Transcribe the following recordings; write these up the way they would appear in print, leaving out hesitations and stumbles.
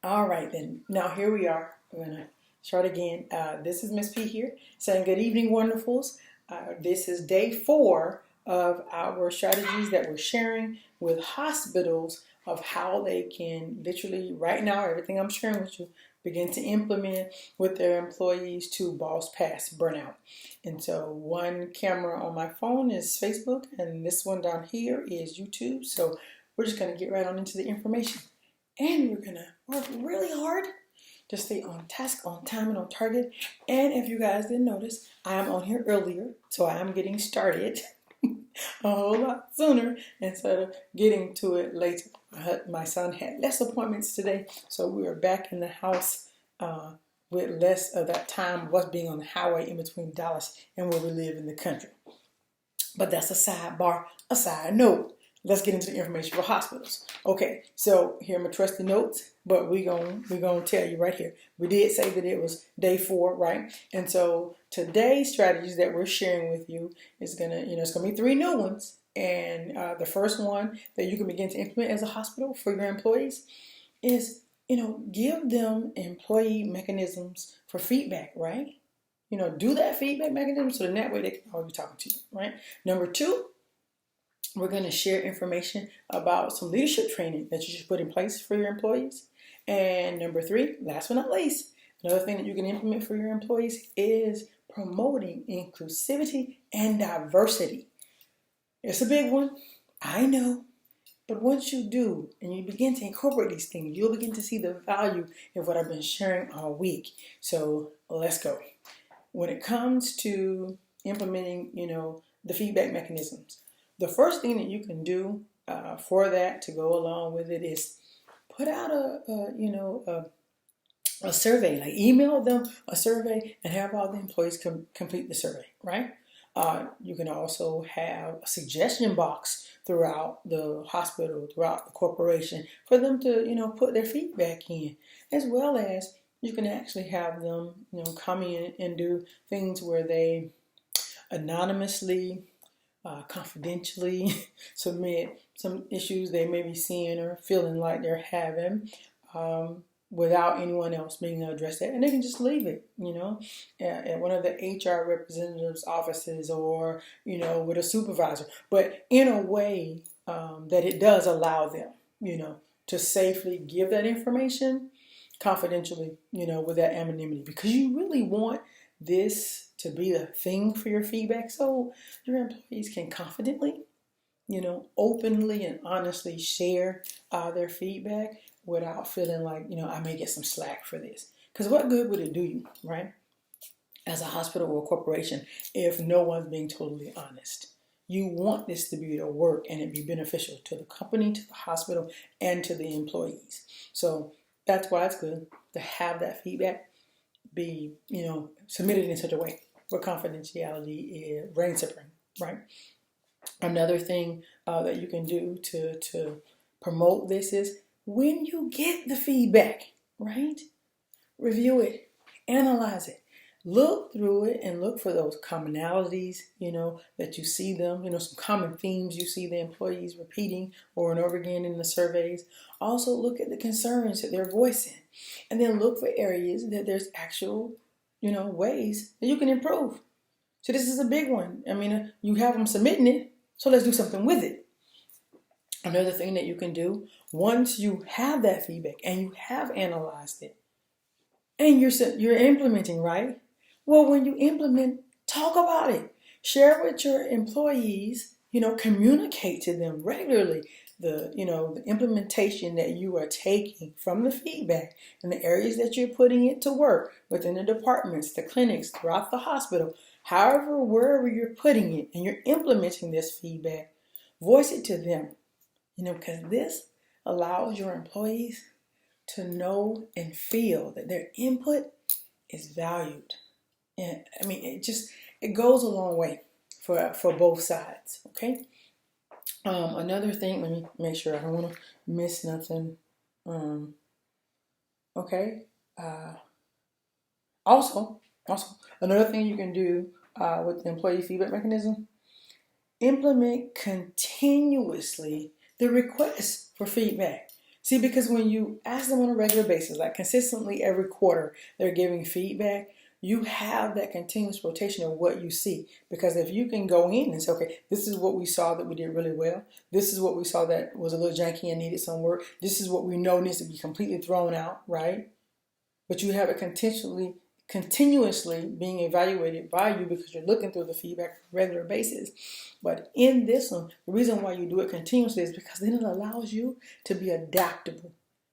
All right, then. Now here we are. We're going to start again. This is Miss P here saying good evening, wonderfuls. This is day 4 of our strategies that we're sharing with hospitals of how they can literally, right now, everything I'm sharing with you, begin to implement with their employees to boss past burnout. And so one camera on my phone is Facebook, and this one down here is YouTube. So we're just going to get right on into the information. And we're gonna work really hard to stay on task, on time, and on target. And if you guys didn't notice, I am on here earlier, so I am getting started a whole lot sooner instead of getting to it later. My son had less appointments today, so we are back in the house with less of that time of us being on the highway in between Dallas and where we live in the country. But that's a sidebar, a side note. Let's get into the information for hospitals. Okay, so here are my trusty notes, but we're gonna tell you right here. We did say that it was day 4, right? And so today's strategies that we're sharing with you is it's gonna be 3 new ones. And the first one that you can begin to implement as a hospital for your employees is, give them employee mechanisms for feedback, right? Do that feedback mechanism so that way they can always be talking to you, right? Number 2, we're going to share information about some leadership training that you should put in place for your employees. And number 3, last but not least, another thing that you can implement for your employees is promoting inclusivity and diversity. It's a big one, I know. But once you do and you begin to incorporate these things, you'll begin to see the value of what I've been sharing all week. So let's go. When it comes to implementing, the feedback mechanisms, the first thing that you can do for that to go along with it is put out a survey, like email them a survey and have all the employees complete the survey, right? You can also have a suggestion box throughout the hospital, throughout the corporation for them to, put their feedback in, as well as you can actually have them, come in and do things where they anonymously, confidentially submit some issues they may be seeing or feeling like they're having without anyone else being addressed that. And they can just leave it, at one of the HR representatives' offices or, with a supervisor. But in a way that it does allow them, to safely give that information confidentially, with that anonymity, because you really want this to be the thing for your feedback so your employees can confidently, openly and honestly share their feedback without feeling like, I may get some slack for this. Because what good would it do you, right? As a hospital or a corporation, if no one's being totally honest. You want this to be to work and it be beneficial to the company, to the hospital, and to the employees. So that's why it's good to have that feedback be, submitted in such a way where confidentiality reigns supreme, right? Another thing that you can do to promote this is when you get the feedback, right? Review it, analyze it, look through it and look for those commonalities, that you see them, some common themes you see the employees repeating over and over again in the surveys. Also look at the concerns that they're voicing and then look for areas that there's actual, ways that you can improve. So this is a big one. I mean, you have them submitting it, so let's do something with it. Another thing that you can do once you have that feedback and you have analyzed it and you're implementing, right? Well, when you implement, talk about it. Share with your employees, communicate to them regularly the implementation that you are taking from the feedback and the areas that you're putting it to work within the departments, the clinics, throughout the hospital, however, wherever you're putting it and you're implementing this feedback, voice it to them, because this allows your employees to know and feel that their input is valued. And I mean, it goes a long way for both sides, okay? Another thing, let me make sure I don't want to miss nothing. Okay. Also, another thing you can do with the employee feedback mechanism, implement continuously the request for feedback. See, because when you ask them on a regular basis, like consistently every quarter, they're giving feedback, you have that continuous rotation of what you see. Because if you can go in and say, okay, this is what we saw that we did really well. This is what we saw that was a little janky and needed some work. This is what we know needs to be completely thrown out, right? But you have it continuously being evaluated by you because you're looking through the feedback on a regular basis. But in this one, the reason why you do it continuously is because then it allows you to be adaptable,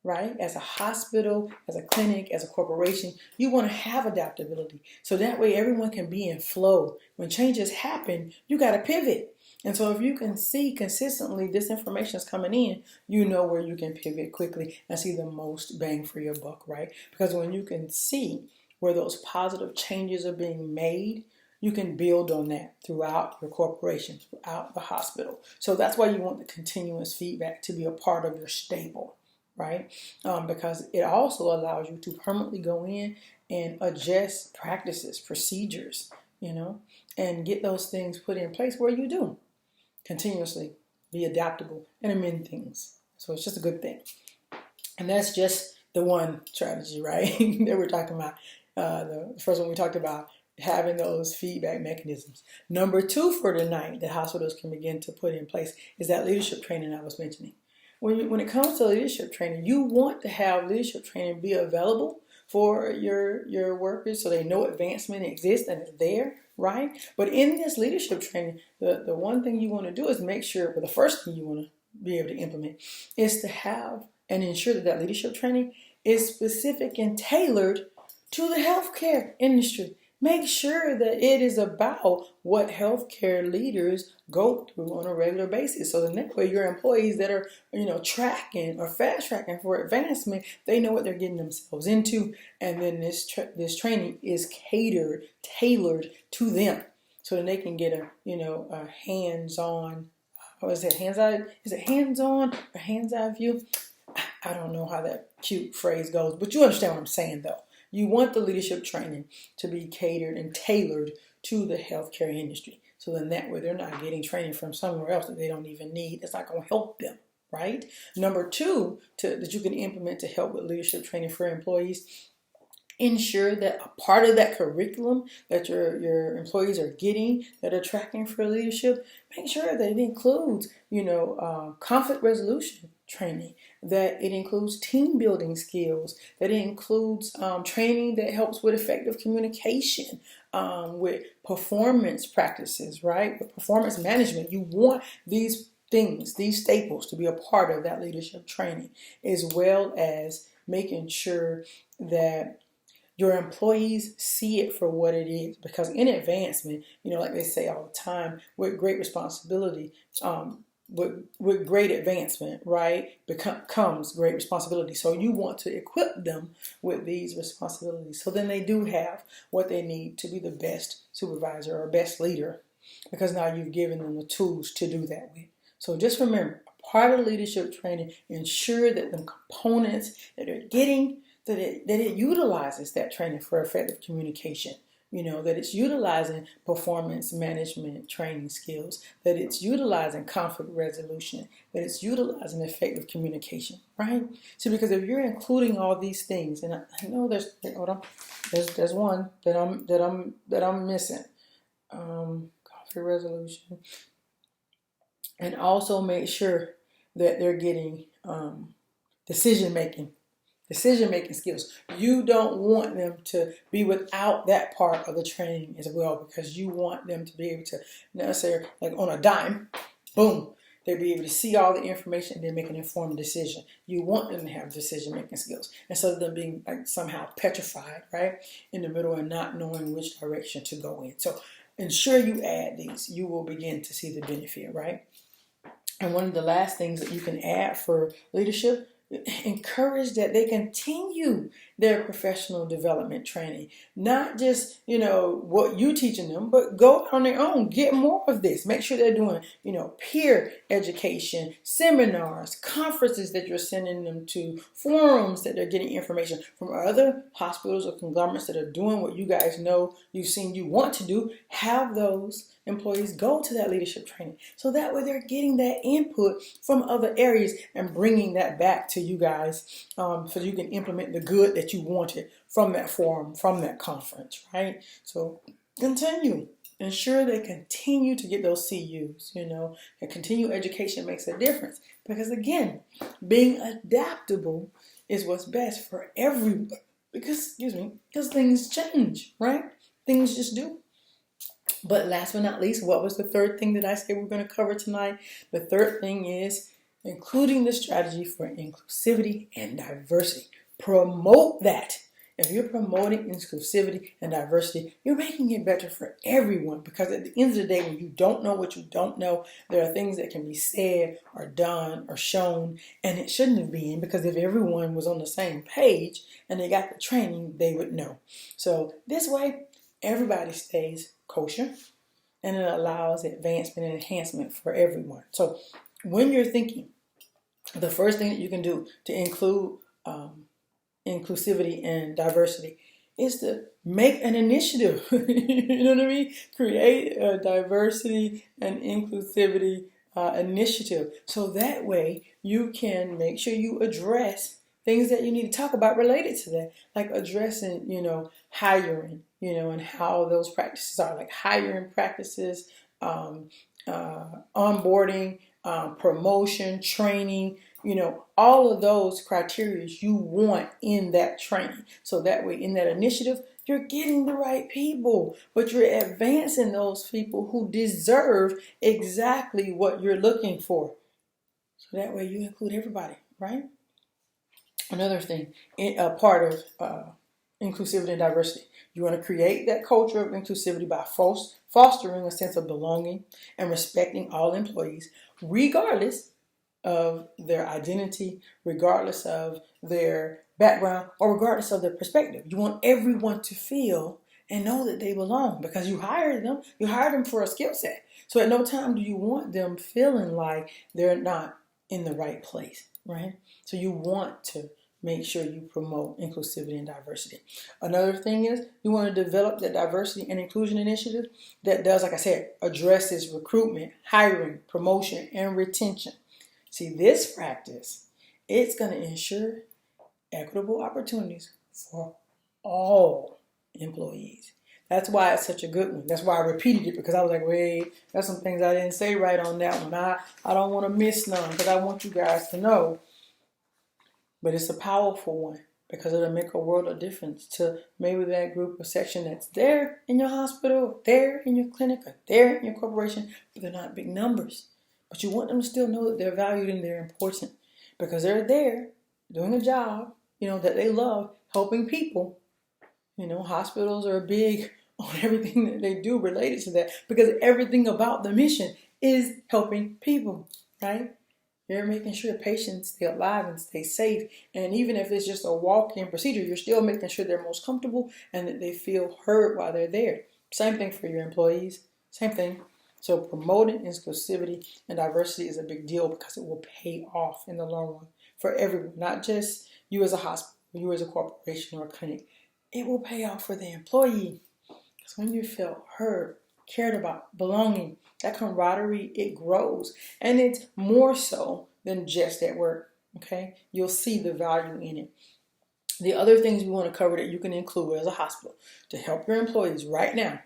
right? As a hospital, as a clinic, as a corporation, you want to have adaptability. So that way everyone can be in flow. When changes happen, you got to pivot. And so if you can see consistently this information is coming in, you know where you can pivot quickly and see the most bang for your buck, right? Because when you can see where those positive changes are being made, you can build on that throughout your corporation, throughout the hospital. So that's why you want the continuous feedback to be a part of your stable, right? Because it also allows you to permanently go in and adjust practices, procedures, and get those things put in place where you do continuously be adaptable and amend things. So it's just a good thing. And that's just the one strategy, right, that we're talking about. The first one we talked about, having those feedback mechanisms. Number 2 for tonight that hospitals can begin to put in place is that leadership training I was mentioning. When it comes to leadership training, you want to have leadership training be available for your workers so they know advancement exists and it's there, right? But in this leadership training, the one thing you want to do is make sure, the first thing you want to be able to implement is to have and ensure that leadership training is specific and tailored to the healthcare industry. Make sure that it is about what healthcare leaders go through on a regular basis. So that way your employees that are, tracking or fast tracking for advancement, they know what they're getting themselves into. And then this training is tailored to them so that they can get a hands-on, is it hands-on or hands-eye view? I don't know how that cute phrase goes, but you understand what I'm saying though. You want the leadership training to be catered and tailored to the healthcare industry. So then that way they're not getting training from somewhere else that they don't even need. It's not going to help them, right? Number 2, that you can implement to help with leadership training for employees, ensure that a part of that curriculum that your employees are getting that are tracking for leadership, make sure that it includes, conflict resolution training, that it includes team building skills, that it includes training that helps with effective communication, with performance practices, right? With performance management. You want these things, these staples to be a part of that leadership training, as well as making sure that your employees see it for what it is. Because in advancement, like they say all the time, with great responsibility, with great advancement, right, comes great responsibility. So you want to equip them with these responsibilities so then they do have what they need to be the best supervisor or best leader, because now you've given them the tools to do that with. So just remember, part of leadership training, ensure that the components that they're getting, that it utilizes that training for effective communication. That it's utilizing performance management training skills, that it's utilizing conflict resolution, that it's utilizing effective communication, right? So because if you're including all these things, and I know there's one that I'm missing, conflict resolution, and also make sure that they're getting decision making skills. You don't want them to be without that part of the training as well, because you want them to be able to necessarily, like on a dime, boom, they'll be able to see all the information and then make an informed decision. You want them to have decision-making skills instead of them being like somehow petrified, right, in the middle and not knowing which direction to go in. So ensure you add these. You will begin to see the benefit, right? And one of the last things that you can add for leadership, encourage that they continue their professional development training. Not just, what you teaching them, but go on their own. Get more of this. Make sure they're doing, peer education, seminars, conferences that you're sending them to, forums that they're getting information from other hospitals or conglomerates that are doing what you guys know you've seen you want to do. Have those employees go to that leadership training. So that way they're getting that input from other areas and bringing that back to you guys, so you can implement the good that you wanted from that forum, from that conference, right? So continue. Ensure they continue to get those CUs, and continued education makes a difference. Because again, being adaptable is what's best for everyone. Because things change, right? Things just do. But last but not least, what was the third thing that I said we're going to cover tonight? The third thing is including the strategy for inclusivity and diversity. Promote that. If you're promoting inclusivity and diversity, you're making it better for everyone. Because at the end of the day, when you don't know what you don't know, there are things that can be said or done or shown, and it shouldn't have been, because if everyone was on the same page and they got the training, they would know. So this way, everybody stays kosher, and it allows advancement and enhancement for everyone. So when you're thinking, the first thing that you can do to include inclusivity and diversity is to make an initiative. You know what I mean? Create a diversity and inclusivity initiative. So that way you can make sure you address things that you need to talk about related to that, like addressing, hiring, and how those practices are, like hiring practices, onboarding, promotion, training, all of those criteria you want in that training. So that way, in that initiative, you're getting the right people, but you're advancing those people who deserve exactly what you're looking for. So that way you include everybody, right? Another thing, a part of inclusivity and diversity, you want to create that culture of inclusivity by fostering a sense of belonging and respecting all employees, regardless of their identity, regardless of their background, or regardless of their perspective. You want everyone to feel and know that they belong, because you hired them. You hired them for a skill set. So at no time do you want them feeling like they're not in the right place, right? So you want to make sure you promote inclusivity and diversity. Another thing is you want to develop that diversity and inclusion initiative that does, like I said, addresses recruitment, hiring, promotion, and retention. See, this practice, it's going to ensure equitable opportunities for all employees. That's why it's such a good one. That's why I repeated it, because I was like, wait, there's some things I didn't say right on that one. I don't want to miss none, because I want you guys to know. But it's a powerful one, because it'll make a world of difference to maybe that group or section that's there in your hospital, there in your clinic, or there in your corporation, but they're not big numbers. But you want them to still know that they're valued and they're important, because they're there doing a job, that they love, helping people. Hospitals are big on everything that they do related to that, because everything about the mission is helping people, right? You're making sure patients stay alive and stay safe. And even if it's just a walk-in procedure, you're still making sure they're most comfortable and that they feel heard while they're there. Same thing for your employees. Same thing. So promoting inclusivity and diversity is a big deal, because it will pay off in the long run for everyone, not just you as a hospital, you as a corporation or a clinic. It will pay off for the employee. Because when you feel heard, cared about, belonging, that camaraderie, it grows. And it's more so than just at work, okay? You'll see the value in it. The other things we want to cover that you can include as a hospital to help your employees right now,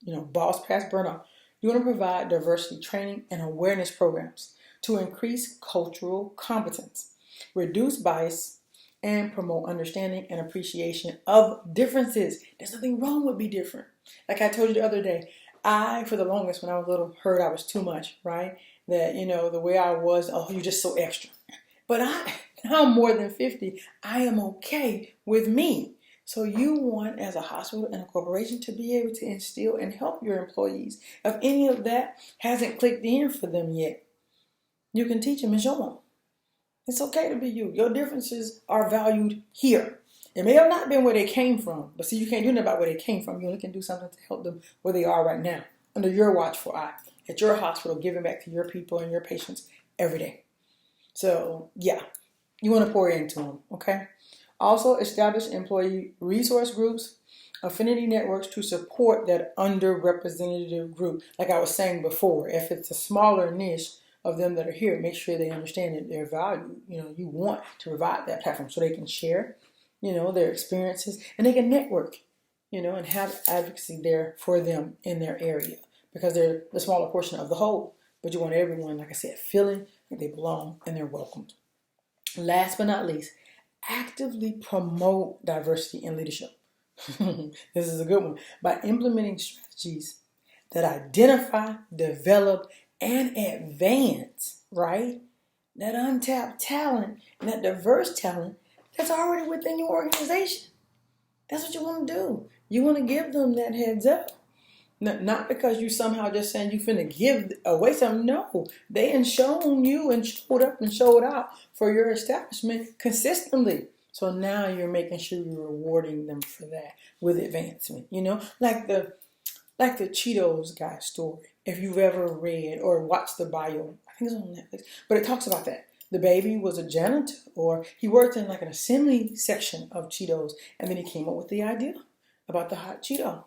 boss past burnout, you want to provide diversity training and awareness programs to increase cultural competence, reduce bias, and promote understanding and appreciation of differences. There's nothing wrong with being different. Like I told you the other day, for the longest, when I was little, heard I was too much, right? That, the way I was, oh, you're just so extra. But now I'm more than 50. I am okay with me. So you want, as a hospital and a corporation, to be able to instill and help your employees. If any of that hasn't clicked in for them yet, you can teach them and show them. It's okay to be you. Your differences are valued here. It may have not been where they came from, but see, you can't do nothing about where they came from. You only can do something to help them where they are right now, under your watchful eye, at your hospital, giving back to your people and your patients every day. So, yeah, you want to pour into them, okay? Also, establish employee resource groups, affinity networks to support that underrepresented group. Like I was saying before, if it's a smaller niche of them that are here, make sure they understand that their value. You want to provide that platform so they can share, their experiences, and they can network, and have advocacy there for them in their area, because they're the smaller portion of the whole. But you want everyone, like I said, feeling like they belong and they're welcomed. Last but not least, actively promote diversity in leadership. This is a good one. By implementing strategies that identify, develop, and advance, right? That untapped talent and that diverse talent that's already within your organization. That's what you want to do. You want to give them that heads up. Not because you somehow just saying you finna give away something. No, they ain't shown you and showed up and showed out for your establishment consistently. So now you're making sure you're rewarding them for that with advancement. Like the Cheetos guy story. If you've ever read or watched the bio, I think it's on Netflix, but it talks about that. The baby was a janitor, or he worked in like an assembly section of Cheetos, and then he came up with the idea about the hot Cheeto.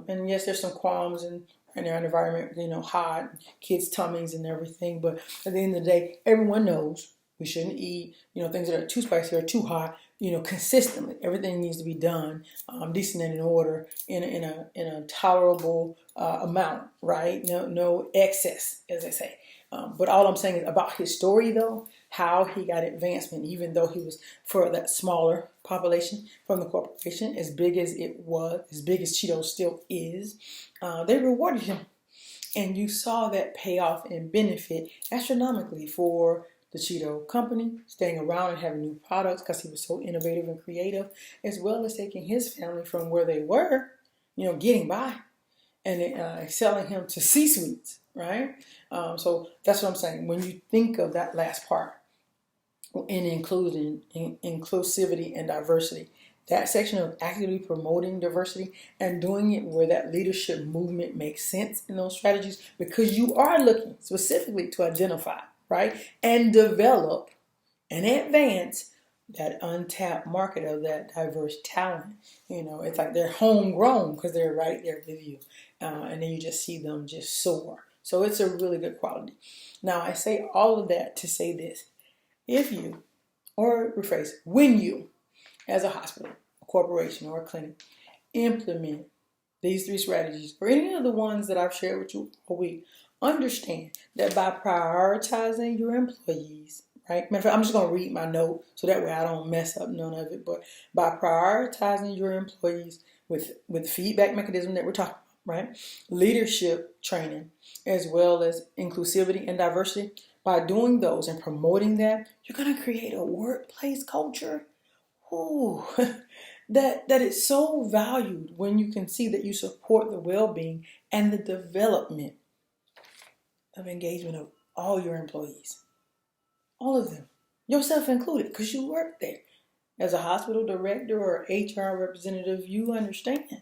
And yes, there's some qualms in our environment, hot, kids' tummies and everything. But at the end of the day, everyone knows we shouldn't eat, things that are too spicy or too hot, consistently. Everything needs to be done decent and in order in a tolerable amount, right? No excess, as they say. But all I'm saying is about his story, though, how he got advancement, even though he was for that smaller population from the corporation, as big as it was, as big as Cheetos still is, they rewarded him. And you saw that pay off and benefit astronomically for the Cheeto company, staying around and having new products because he was so innovative and creative, as well as taking his family from where they were, getting by, and excelling him to C-suites, right? So that's what I'm saying. When you think of that last part, in inclusivity and diversity, that section of actively promoting diversity and doing it where that leadership movement makes sense in those strategies, because you are looking specifically to identify, right, and develop and advance that untapped market of that diverse talent. It's like they're homegrown because they're right there with you. And then you just see them just soar. So it's a really good quality. Now, I say all of that to say this. If you, or rephrase, when you, as a hospital, a corporation, or a clinic, implement these 3 strategies, or any of the ones that I've shared with you all week, understand that by prioritizing your employees, right? Matter of fact, I'm just going to read my note so that way I don't mess up none of it. But by prioritizing your employees with feedback mechanism that we're talking about, right? Leadership training, as well as inclusivity and diversity. By doing those and promoting that, you're going to create a workplace culture that is so valued when you can see that you support the well-being and the development of engagement of all your employees. All of them. Yourself included, because you work there. As a hospital director or HR representative, you understand.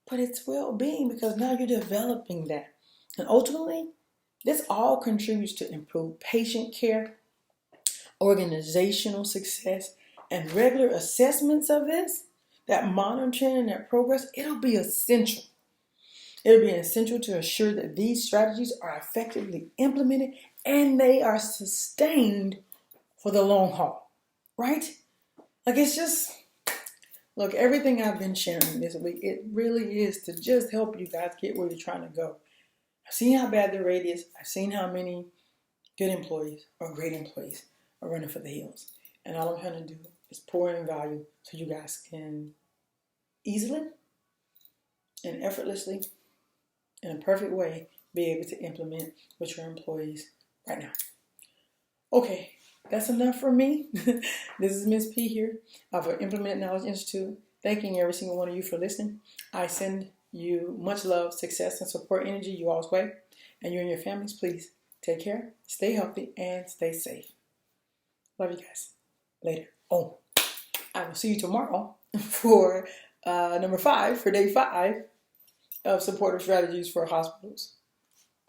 But it's well-being because now you're developing that. And ultimately, this all contributes to improved patient care, organizational success, and regular assessments of this, that monitoring and that progress. It'll be essential. It'll be essential to ensure that these strategies are effectively implemented and they are sustained for the long haul, right? Like, it's just, look, everything I've been sharing this week, it really is to just help you guys get where you're trying to go. I've seen how bad the rate is. I've seen how many good employees or great employees are running for the hills. And all I'm trying to do is pour in value so you guys can easily and effortlessly, in a perfect way, be able to implement with your employees right now. Okay, that's enough for me. This is Ms. P here of Implement Knowledge Institute. Thanking every single one of you for listening. I send you much love, success, and support energy you all's way. And you and your families, please take care, stay healthy, and stay safe. Love you guys. Later. Oh, I will see you tomorrow for number 5, for day 5 of supportive strategies for hospitals.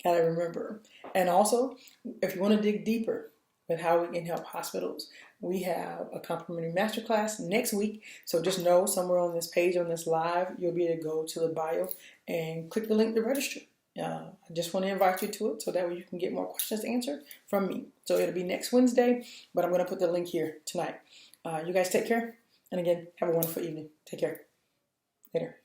Gotta remember. And also, if you want to dig deeper with how we can help hospitals, we have a complimentary masterclass next week. So just know somewhere on this page, on this live, you'll be able to go to the bio and click the link to register. I just want to invite you to it so that way you can get more questions answered from me. So it'll be next Wednesday, but I'm going to put the link here tonight. You guys take care. And again, have a wonderful evening. Take care. Later.